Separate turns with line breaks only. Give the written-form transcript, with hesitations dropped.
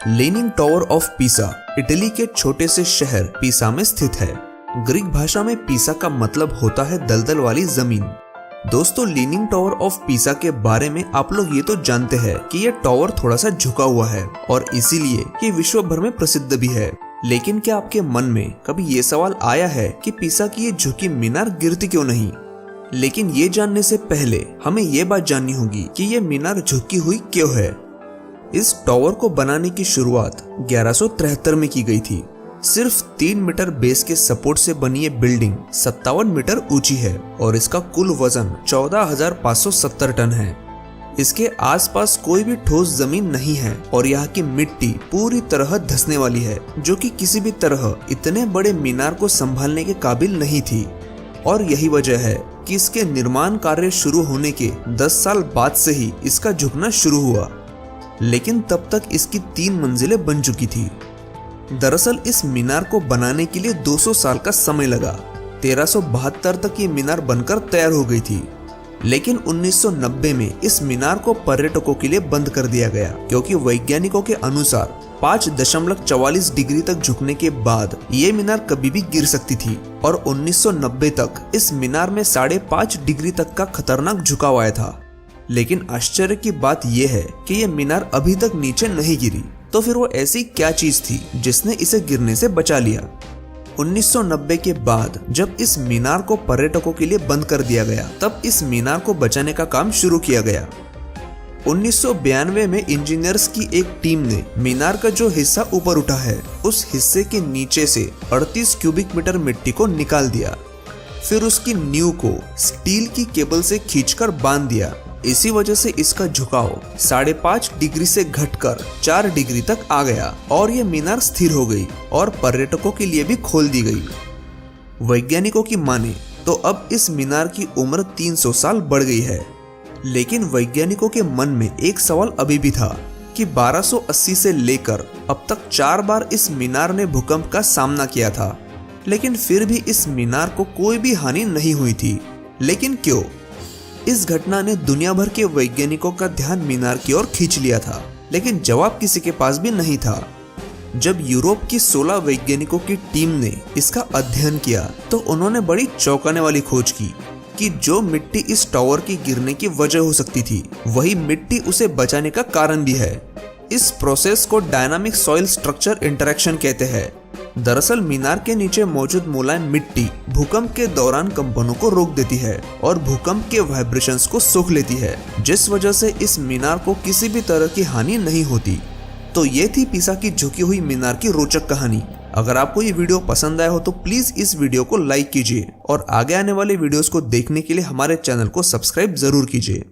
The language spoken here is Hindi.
Leaning tower of Pisa Italy के छोटे से शहर पीसा में स्थित है। ग्रीक भाषा में पीसा का मतलब होता है दलदल वाली जमीन। दोस्तों, लीनिंग टावर ऑफ पीसा के बारे में आप लोग ये तो जानते हैं कि ये टावर थोड़ा सा झुका हुआ है और इसीलिए ये विश्व भर में प्रसिद्ध भी है। लेकिन क्या आपके मन में कभी ये सवाल आया है कि पीसा की ये झुकी मीनार गिरती क्यों नहीं? लेकिन ये जानने से पहले हमें ये बात जाननी होगी कि ये मीनार झुकी हुई क्यों है। इस टावर को बनाने की शुरुआत 1173 में की गई थी। सिर्फ 3 मीटर बेस के सपोर्ट से बनी ये बिल्डिंग 57 मीटर ऊंची है और इसका कुल वजन 14,570 टन है। इसके आसपास कोई भी ठोस जमीन नहीं है और यहाँ की मिट्टी पूरी तरह धंसने वाली है, जो कि किसी भी तरह इतने बड़े मीनार को संभालने के काबिल नहीं थी। और यही वजह है कि इसके निर्माण कार्य शुरू होने के 10 साल बाद से ही इसका झुकना शुरू हुआ। लेकिन तब तक इसकी 3 मंजिलें बन चुकी थी। दरअसल इस मीनार को बनाने के लिए 200 साल का समय लगा। 1372 तक ये मीनार बनकर तैयार हो गई थी। लेकिन 1990 में इस मीनार को पर्यटकों के लिए बंद कर दिया गया, क्योंकि वैज्ञानिकों के अनुसार 5.44 डिग्री तक झुकने के बाद ये मीनार कभी भी गिर सकती थी और 1990 तक इस मीनार में 5.5 डिग्री तक का खतरनाक झुकाव आया था। लेकिन आश्चर्य की बात यह है कि ये मीनार अभी तक नीचे नहीं गिरी। तो फिर वो ऐसी क्या चीज थी जिसने इसे गिरने से बचा लिया? 1990 के बाद जब इस मीनार को पर्यटकों के लिए बंद कर दिया गया, तब इस मीनार को बचाने का काम शुरू किया गया। 1992 में इंजीनियर्स की एक टीम ने मीनार का जो हिस्सा ऊपर उठा है, उस हिस्से के नीचे से 38 क्यूबिक मीटर मिट्टी को निकाल दिया। फिर उसकी नींव को स्टील की केबल से खींचकर बांध दिया। इसी वजह से इसका झुकाव 5.5 डिग्री से घटकर 4 डिग्री तक आ गया और ये मीनार स्थिर हो गई और पर्यटकों के लिए भी खोल दी गई। वैज्ञानिकों की माने तो अब इस मीनार की उम्र 300 साल बढ़ गई है। लेकिन वैज्ञानिकों के मन में एक सवाल अभी भी था कि 1280 से लेकर अब तक 4 बार इस मीनार ने भूकंप का सामना किया था, लेकिन फिर भी इस मीनार को कोई भी हानि नहीं हुई थी। लेकिन क्यों? इस घटना ने दुनिया भर के वैज्ञानिकों का ध्यान मीनार की ओर खींच लिया था, लेकिन जवाब किसी के पास भी नहीं था। जब यूरोप की 16 वैज्ञानिकों की टीम ने इसका अध्ययन किया, तो उन्होंने बड़ी चौंकाने वाली खोज की कि जो मिट्टी इस टावर की गिरने की वजह हो सकती थी, वही मिट्टी उसे बचाने का कारण भी है। इस प्रोसेस को डायनामिक सॉइल स्ट्रक्चर इंटरेक्शन कहते हैं। दरअसल मीनार के नीचे मौजूद मुलायम मिट्टी भूकंप के दौरान कंपनों को रोक देती है और भूकंप के वाइब्रेशंस को सोख लेती है, जिस वजह से इस मीनार को किसी भी तरह की हानि नहीं होती। तो ये थी पीसा की झुकी हुई मीनार की रोचक कहानी। अगर आपको ये वीडियो पसंद आया हो तो प्लीज इस वीडियो को लाइक कीजिए और आगे आने वाले वीडियोस को देखने के लिए हमारे चैनल को सब्सक्राइब जरूर कीजिए।